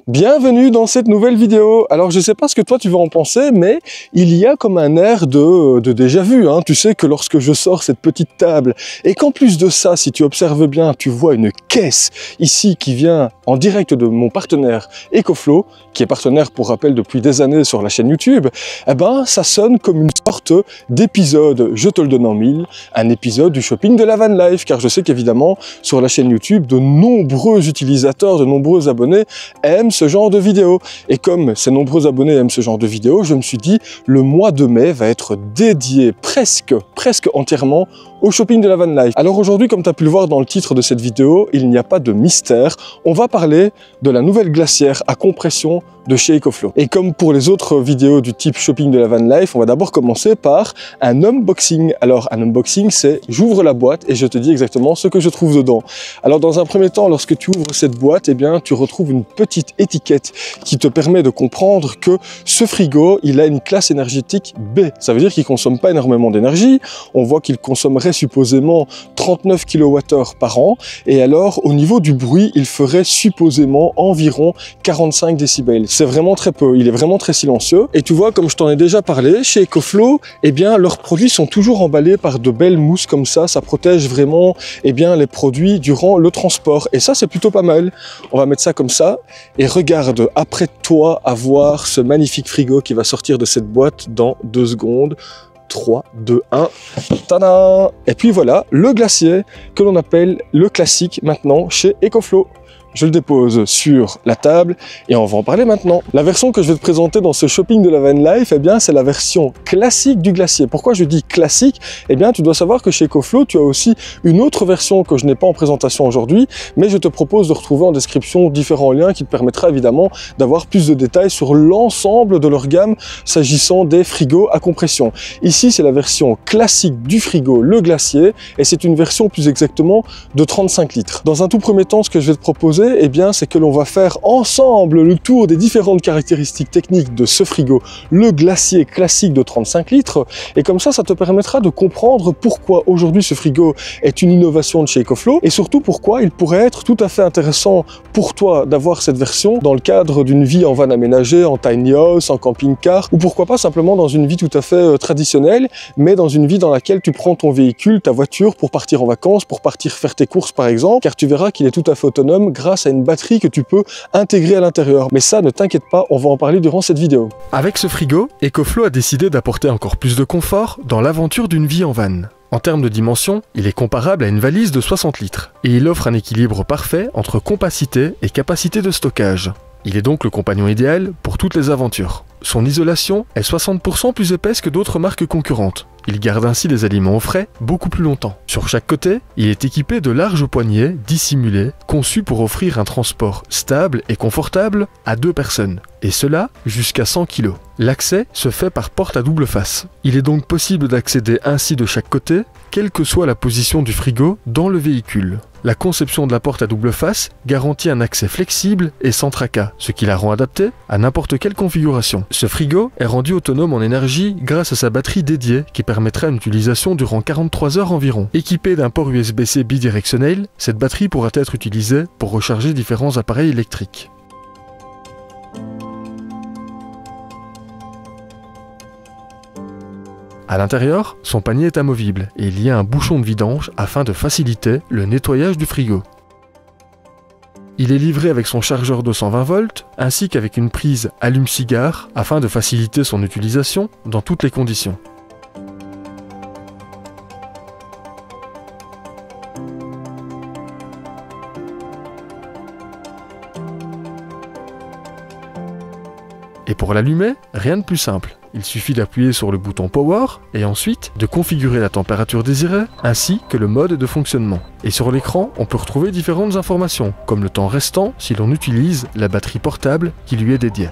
Bienvenue dans cette nouvelle vidéo. Alors je sais pas ce que toi tu vas en penser, mais il y a comme un air de déjà vu. Tu sais que lorsque je sors cette petite table et qu'en plus de ça, si tu observes bien, tu vois une caisse ici qui vient en direct de mon partenaire EcoFlow, qui est partenaire pour rappel depuis des années sur la chaîne YouTube, eh ben ça sonne comme une sorte d'épisode, je te le donne en mille, un épisode du shopping de la van life, car je sais qu'évidemment sur la chaîne YouTube, de nombreux utilisateurs, de nombreux abonnés aiment ce genre de vidéos. Et comme ces nombreux abonnés aiment ce genre de vidéos, je me suis dit, le mois de mai va être dédié presque entièrement au shopping de la van life. Alors aujourd'hui, comme tu as pu le voir dans le titre de cette vidéo, il n'y a pas de mystère. On va parler de la nouvelle glacière à compression de chez EcoFlow. Et comme pour les autres vidéos du type shopping de la van life, on va d'abord commencer par un unboxing. Alors un unboxing, c'est j'ouvre la boîte et je te dis exactement ce que je trouve dedans. Alors dans un premier temps, lorsque tu ouvres cette boîte, eh bien tu retrouves une petite étiquette qui te permet de comprendre que ce frigo, il a une classe énergétique B. Ça veut dire qu'il consomme pas énormément d'énergie. On voit qu'il consommerait supposément 39 kWh par an. Et alors au niveau du bruit, il ferait supposément environ 45 décibels. C'est vraiment très peu, il est vraiment très silencieux. Et tu vois, comme je t'en ai déjà parlé, chez EcoFlow, eh bien, leurs produits sont toujours emballés par de belles mousses comme ça protège vraiment les produits durant le transport. Et ça, c'est plutôt pas mal. On va mettre ça comme ça. Et regarde, après toi, avoir ce magnifique frigo qui va sortir de cette boîte dans 2 secondes. 3, 2, 1, tada! Et puis voilà, le glacier que l'on appelle le classique maintenant chez EcoFlow. Je le dépose sur la table et on va en parler maintenant. La version que je vais te présenter dans ce shopping de la van life, eh bien, c'est la version classique du glacier. Pourquoi je dis classique? Eh bien, tu dois savoir que chez EcoFlow, tu as aussi une autre version que je n'ai pas en présentation aujourd'hui, mais je te propose de retrouver en description différents liens qui te permettra évidemment d'avoir plus de détails sur l'ensemble de leur gamme s'agissant des frigos à compression. Ici, c'est la version classique du frigo, le glacier, et c'est une version plus exactement de 35 litres. Dans un tout premier temps, ce que je vais te proposer, eh bien, c'est que l'on va faire ensemble le tour des différentes caractéristiques techniques de ce frigo, le glacier classique de 35 litres. Et comme ça te permettra de comprendre pourquoi aujourd'hui ce frigo est une innovation de chez EcoFlow et surtout pourquoi il pourrait être tout à fait intéressant pour toi d'avoir cette version dans le cadre d'une vie en van aménagé, en tiny house, en camping-car ou pourquoi pas simplement dans une vie tout à fait traditionnelle, mais dans une vie dans laquelle tu prends ton véhicule, ta voiture pour partir en vacances, pour partir faire tes courses par exemple, car tu verras qu'il est tout à fait autonome grâce à une batterie que tu peux intégrer à l'intérieur. Mais ça, ne t'inquiète pas, on va en parler durant cette vidéo. Avec ce frigo, EcoFlow a décidé d'apporter encore plus de confort dans l'aventure d'une vie en van. En termes de dimension, il est comparable à une valise de 60 litres et il offre un équilibre parfait entre compacité et capacité de stockage. Il est donc le compagnon idéal pour toutes les aventures. Son isolation est 60% plus épaisse que d'autres marques concurrentes. Il garde ainsi les aliments au frais beaucoup plus longtemps. Sur chaque côté, il est équipé de larges poignées dissimulées, conçues pour offrir un transport stable et confortable à 2 personnes, et cela jusqu'à 100 kg. L'accès se fait par porte à double face. Il est donc possible d'accéder ainsi de chaque côté, quelle que soit la position du frigo dans le véhicule. La conception de la porte à double face garantit un accès flexible et sans tracas, ce qui la rend adaptée à n'importe quelle configuration. Ce frigo est rendu autonome en énergie grâce à sa batterie dédiée qui permettra une utilisation durant 43 heures environ. Équipée d'un port USB-C bidirectionnel, cette batterie pourra être utilisée pour recharger différents appareils électriques. À l'intérieur, son panier est amovible et il y a un bouchon de vidange afin de faciliter le nettoyage du frigo. Il est livré avec son chargeur de 120 volts ainsi qu'avec une prise allume-cigare afin de faciliter son utilisation dans toutes les conditions. Et pour l'allumer, rien de plus simple. Il suffit d'appuyer sur le bouton Power et ensuite de configurer la température désirée ainsi que le mode de fonctionnement. Et sur l'écran, on peut retrouver différentes informations, comme le temps restant si l'on utilise la batterie portable qui lui est dédiée.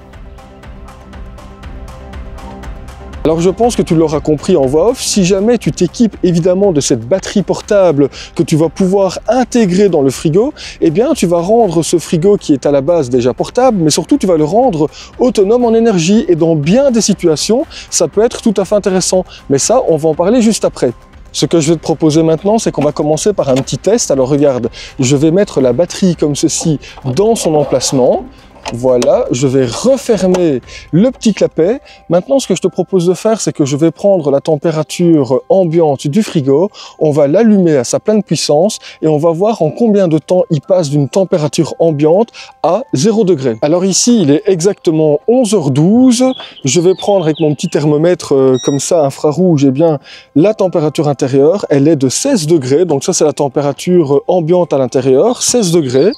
Alors je pense que tu l'auras compris en voix off, si jamais tu t'équipes évidemment de cette batterie portable que tu vas pouvoir intégrer dans le frigo, eh bien tu vas rendre ce frigo qui est à la base déjà portable, mais surtout tu vas le rendre autonome en énergie et dans bien des situations, ça peut être tout à fait intéressant. Mais ça, on va en parler juste après. Ce que je vais te proposer maintenant, c'est qu'on va commencer par un petit test. Alors regarde, je vais mettre la batterie comme ceci dans son emplacement. Voilà, je vais refermer le petit clapet. Maintenant, ce que je te propose de faire, c'est que je vais prendre la température ambiante du frigo, on va l'allumer à sa pleine puissance et on va voir en combien de temps il passe d'une température ambiante à 0 degré. Alors ici, il est exactement 11h12. Je vais prendre avec mon petit thermomètre comme ça, infrarouge, eh bien, la température intérieure, elle est de 16 degrés. Donc ça, c'est la température ambiante à l'intérieur, 16 degrés.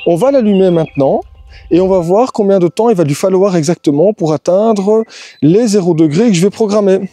On va l'allumer maintenant. Et on va voir combien de temps il va lui falloir exactement pour atteindre les 0 degrés que je vais programmer.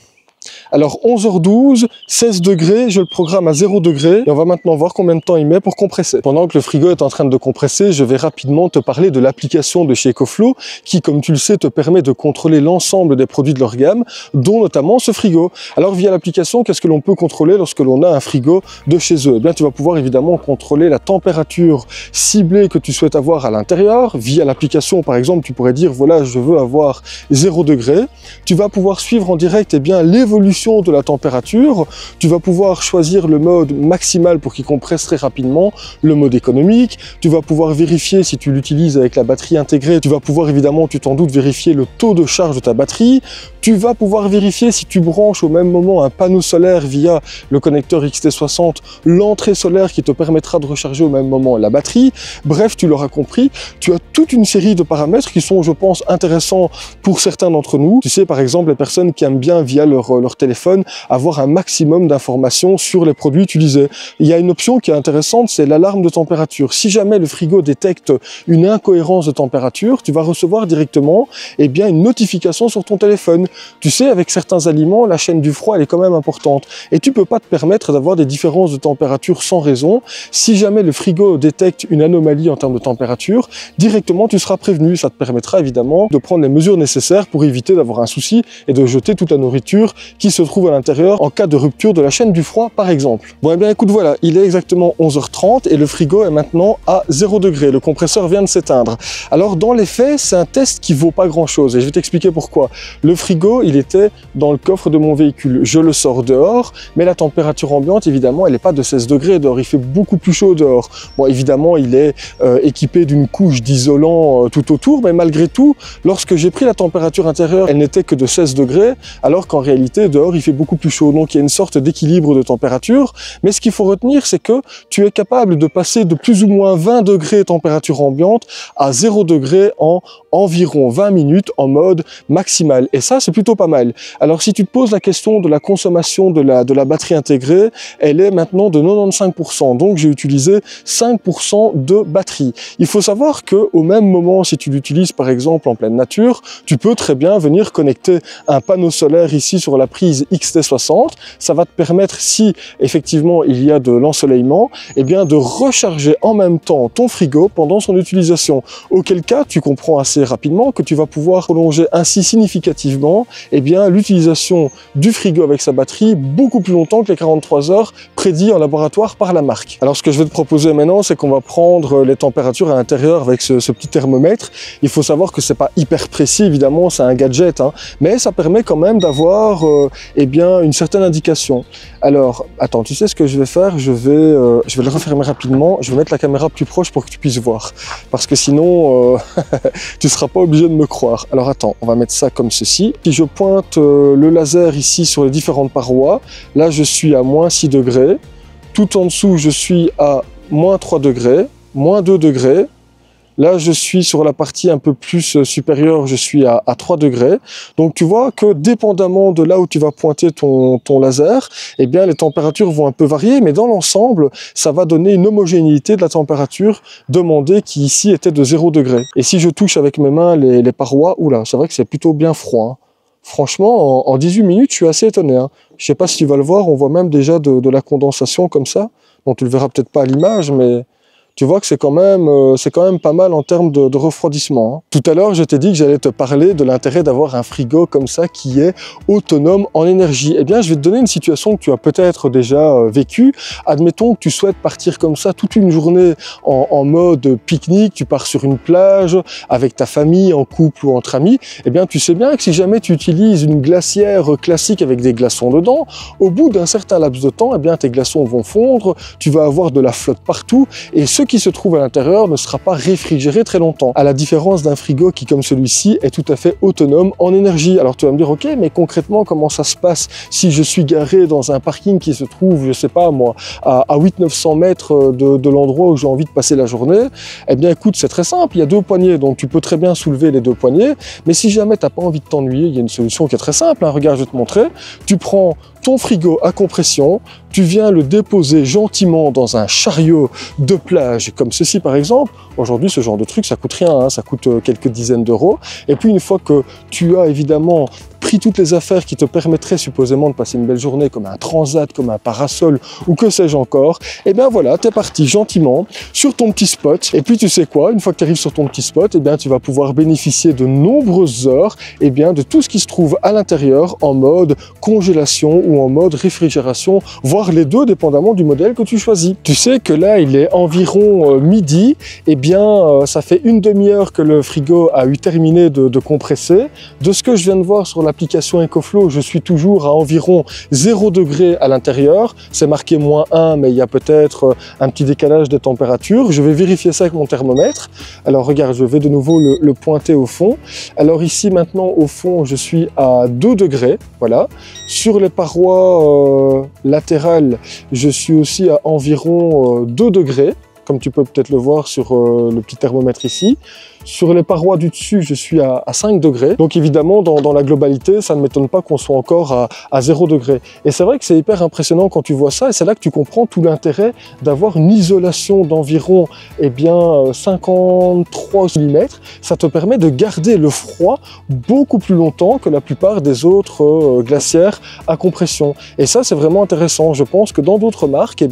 Alors 11h12, 16 degrés, je le programme à 0 degré et on va maintenant voir combien de temps il met pour compresser. Pendant que le frigo est en train de compresser, je vais rapidement te parler de l'application de chez EcoFlow qui, comme tu le sais, te permet de contrôler l'ensemble des produits de leur gamme, dont notamment ce frigo. Alors via l'application, qu'est-ce que l'on peut contrôler lorsque l'on a un frigo de chez eux? Eh bien, tu vas pouvoir évidemment contrôler la température ciblée que tu souhaites avoir à l'intérieur. Via l'application, par exemple, tu pourrais dire, voilà, je veux avoir 0 degré. Tu vas pouvoir suivre en direct, eh bien, l'évolution de la température, tu vas pouvoir choisir le mode maximal pour qu'il compresse très rapidement, le mode économique, tu vas pouvoir vérifier si tu l'utilises avec la batterie intégrée, tu vas pouvoir évidemment, tu t'en doutes, vérifier le taux de charge de ta batterie, tu vas pouvoir vérifier si tu branches au même moment un panneau solaire via le connecteur XT60, l'entrée solaire qui te permettra de recharger au même moment la batterie. Bref, tu l'auras compris, tu as toute une série de paramètres qui sont, je pense, intéressants pour certains d'entre nous. Tu sais, par exemple, les personnes qui aiment bien via leur téléphone avoir un maximum d'informations sur les produits utilisés. Il y a une option qui est intéressante, c'est l'alarme de température. Si jamais le frigo détecte une incohérence de température, tu vas recevoir directement eh bien, une notification sur ton téléphone. Tu sais, avec certains aliments, la chaîne du froid elle est quand même importante et tu peux pas te permettre d'avoir des différences de température sans raison. Si jamais le frigo détecte une anomalie en termes de température, directement tu seras prévenu. Ça te permettra évidemment de prendre les mesures nécessaires pour éviter d'avoir un souci et de jeter toute la nourriture qui se trouve à l'intérieur en cas de rupture de la chaîne du froid par exemple. Bon, eh bien écoute, voilà, il est exactement 11h30 et le frigo est maintenant à 0 degré. Le compresseur vient de s'éteindre. Alors dans les faits, c'est un test qui vaut pas grand chose et je vais t'expliquer pourquoi. Le frigo, il était dans le coffre de mon véhicule. Je le sors dehors, mais la température ambiante, évidemment, elle n'est pas de 16 degrés dehors. Il fait beaucoup plus chaud dehors. Bon, évidemment, il est équipé d'une couche d'isolant tout autour, mais malgré tout, lorsque j'ai pris la température intérieure, elle n'était que de 16 degrés, alors qu'en réalité, dehors, il fait beaucoup plus chaud. Donc, il y a une sorte d'équilibre de température. Mais ce qu'il faut retenir, c'est que tu es capable de passer de plus ou moins 20 degrés température ambiante à 0 degré en environ 20 minutes en mode maximal. Et ça, c'est plutôt pas mal. Alors, si tu te poses la question de la consommation de la batterie intégrée, elle est maintenant de 95%. Donc, j'ai utilisé 5% de batterie. Il faut savoir que au même moment, si tu l'utilises par exemple en pleine nature, tu peux très bien venir connecter un panneau solaire ici sur la prise XT60. Ça va te permettre, si effectivement il y a de l'ensoleillement, eh bien de recharger en même temps ton frigo pendant son utilisation. Auquel cas, tu comprends assez rapidement que tu vas pouvoir prolonger ainsi significativement eh bien l'utilisation du frigo avec sa batterie beaucoup plus longtemps que les 43 heures prédits en laboratoire par la marque. Alors ce que je vais te proposer maintenant, c'est qu'on va prendre les températures à l'intérieur avec ce petit thermomètre. Il faut savoir que c'est pas hyper précis, évidemment, c'est un gadget, hein, mais ça permet quand même d'avoir eh bien une certaine indication. Alors, attends, tu sais ce que je vais faire? Je vais le refermer rapidement. Je vais mettre la caméra plus proche pour que tu puisses voir, parce que sinon tu seras pas obligé de me croire. Alors attends, on va mettre ça comme ceci. Si je pointe le laser ici sur les différentes parois, là je suis à moins 6 degrés. Tout en dessous, je suis à moins 3 degrés, moins 2 degrés. Là, je suis sur la partie un peu plus supérieure, je suis à 3 degrés. Donc, tu vois que dépendamment de là où tu vas pointer ton laser, eh bien, les températures vont un peu varier, mais dans l'ensemble, ça va donner une homogénéité de la température demandée qui ici était de 0 degré. Et si je touche avec mes mains les parois, oula, c'est vrai que c'est plutôt bien froid, hein. Franchement, en 18 minutes, je suis assez étonné, hein. Je sais pas si tu vas le voir, on voit même déjà de la condensation comme ça. Bon, tu le verras peut-être pas à l'image, mais tu vois que c'est quand même pas mal en termes de refroidissement, hein. Tout à l'heure, je t'ai dit que j'allais te parler de l'intérêt d'avoir un frigo comme ça qui est autonome en énergie. Eh bien, je vais te donner une situation que tu as peut-être déjà vécue. Admettons que tu souhaites partir comme ça toute une journée en mode pique-nique, tu pars sur une plage avec ta famille, en couple ou entre amis. Eh bien, tu sais bien que si jamais tu utilises une glacière classique avec des glaçons dedans, au bout d'un certain laps de temps, eh bien, tes glaçons vont fondre, tu vas avoir de la flotte partout et ce ce qui se trouve à l'intérieur ne sera pas réfrigéré très longtemps, à la différence d'un frigo qui, comme celui-ci, est tout à fait autonome en énergie. Alors tu vas me dire, ok, mais concrètement, comment ça se passe si je suis garé dans un parking qui se trouve, je sais pas moi, à 800-900 mètres de l'endroit où j'ai envie de passer la journée? Eh bien écoute, c'est très simple, il y a deux poignées, donc tu peux très bien soulever les deux poignées, mais si jamais tu n'as pas envie de t'ennuyer, il y a une solution qui est très simple, hein. Regarde, je vais te montrer. Tu prends ton frigo à compression, tu viens le déposer gentiment dans un chariot de plage, comme ceci par exemple. Aujourd'hui, ce genre de truc, ça coûte rien, hein, ça coûte quelques dizaines d'euros. Et puis une fois que tu as évidemment pris toutes les affaires qui te permettraient supposément de passer une belle journée, comme un transat, comme un parasol, ou que sais-je encore, et bien voilà, tu es parti gentiment sur ton petit spot. Et puis tu sais quoi, une fois que tu arrives sur ton petit spot, et bien tu vas pouvoir bénéficier de nombreuses heures et bien de tout ce qui se trouve à l'intérieur en mode congélation ou en mode réfrigération, voire les deux, dépendamment du modèle que tu choisis. Tu sais que là, il est environ midi, et bien ça fait une demi-heure que le frigo a eu terminé de compresser. De ce que je viens de voir sur l'application EcoFlow, je suis toujours à environ 0 degré à l'intérieur. C'est marqué -1, mais il y a peut-être un petit décalage de température. Je vais vérifier ça avec mon thermomètre. Alors regarde, je vais de nouveau le pointer au fond. Alors ici maintenant, au fond, je suis à 2 degrés, voilà. Sur les parois latérales, je suis aussi à environ 2 degrés, comme tu peux peut-être le voir sur le petit thermomètre ici. Sur les parois du dessus, je suis à 5 degrés. Donc évidemment, dans la globalité, ça ne m'étonne pas qu'on soit encore à 0 degré. Et c'est vrai que c'est hyper impressionnant quand tu vois ça, et c'est là que tu comprends tout l'intérêt d'avoir une isolation d'environ 53 mm. Ça te permet de garder le froid beaucoup plus longtemps que la plupart des autres glacières à compression. Et ça, c'est vraiment intéressant. Je pense que dans d'autres marques,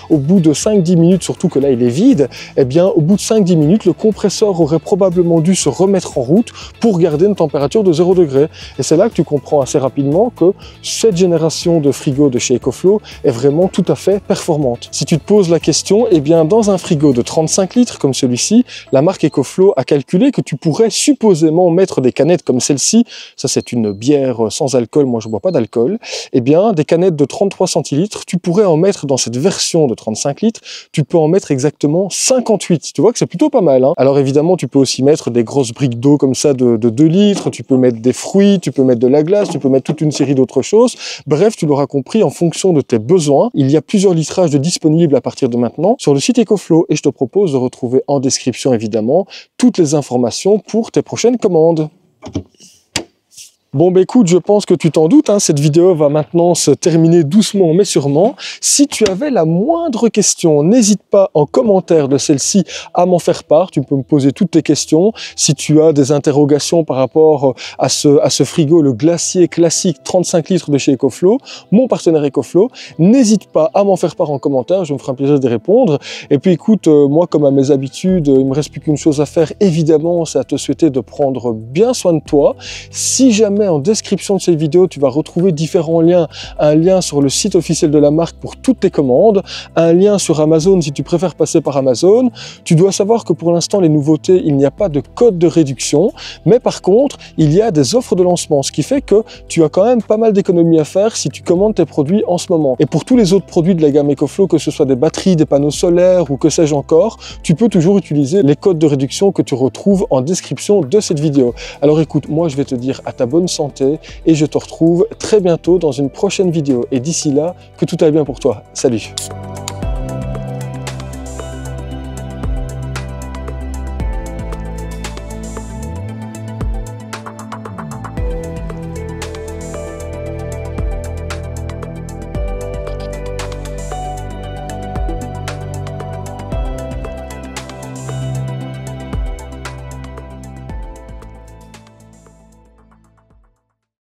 au bout de 5-10 minutes, surtout que là, il est vide, au bout de 5-10 minutes, le compresseur aurait probablement dû se remettre en route pour garder une température de 0 degré. Et c'est là que tu comprends assez rapidement que cette génération de frigo de chez EcoFlow est vraiment tout à fait performante. Si tu te poses la question, dans un frigo de 35 litres comme celui-ci, la marque EcoFlow a calculé que tu pourrais supposément mettre des canettes comme celle-ci, ça c'est une bière sans alcool, moi je ne bois pas d'alcool, des canettes de 33 centilitres, tu pourrais en mettre dans cette version de 35 litres, tu peux en mettre exactement 58. Tu vois que c'est plutôt pas mal, hein. Alors évidemment, tu peux aussi mettre des grosses briques d'eau comme ça de 2 litres, tu peux mettre des fruits, tu peux mettre de la glace, tu peux mettre toute une série d'autres choses. Bref, tu l'auras compris, en fonction de tes besoins, il y a plusieurs litrages de disponibles à partir de maintenant sur le site EcoFlow, et je te propose de retrouver en description évidemment toutes les informations pour tes prochaines commandes. Bon écoute, je pense que tu t'en doutes, hein, cette vidéo va maintenant se terminer doucement mais sûrement. Si tu avais la moindre question, n'hésite pas en commentaire de celle-ci à m'en faire part. Tu peux me poser toutes tes questions. Si tu as des interrogations par rapport à ce frigo, le glacier classique 35 litres de chez EcoFlow, mon partenaire EcoFlow, n'hésite pas à m'en faire part en commentaire. Je me ferai un plaisir d'y répondre. Et puis écoute, moi comme à mes habitudes, il me reste plus qu'une chose à faire. Évidemment, c'est à te souhaiter de prendre bien soin de toi. Si jamais en description de cette vidéo, tu vas retrouver différents liens. Un lien sur le site officiel de la marque pour toutes tes commandes, un lien sur Amazon si tu préfères passer par Amazon. Tu dois savoir que pour l'instant, les nouveautés, il n'y a pas de code de réduction, mais par contre, il y a des offres de lancement, ce qui fait que tu as quand même pas mal d'économies à faire si tu commandes tes produits en ce moment. Et pour tous les autres produits de la gamme EcoFlow, que ce soit des batteries, des panneaux solaires ou que sais-je encore, tu peux toujours utiliser les codes de réduction que tu retrouves en description de cette vidéo. Alors écoute, moi je vais te dire à ta bonne santé et je te retrouve très bientôt dans une prochaine vidéo. Et d'ici là, que tout aille bien pour toi. Salut!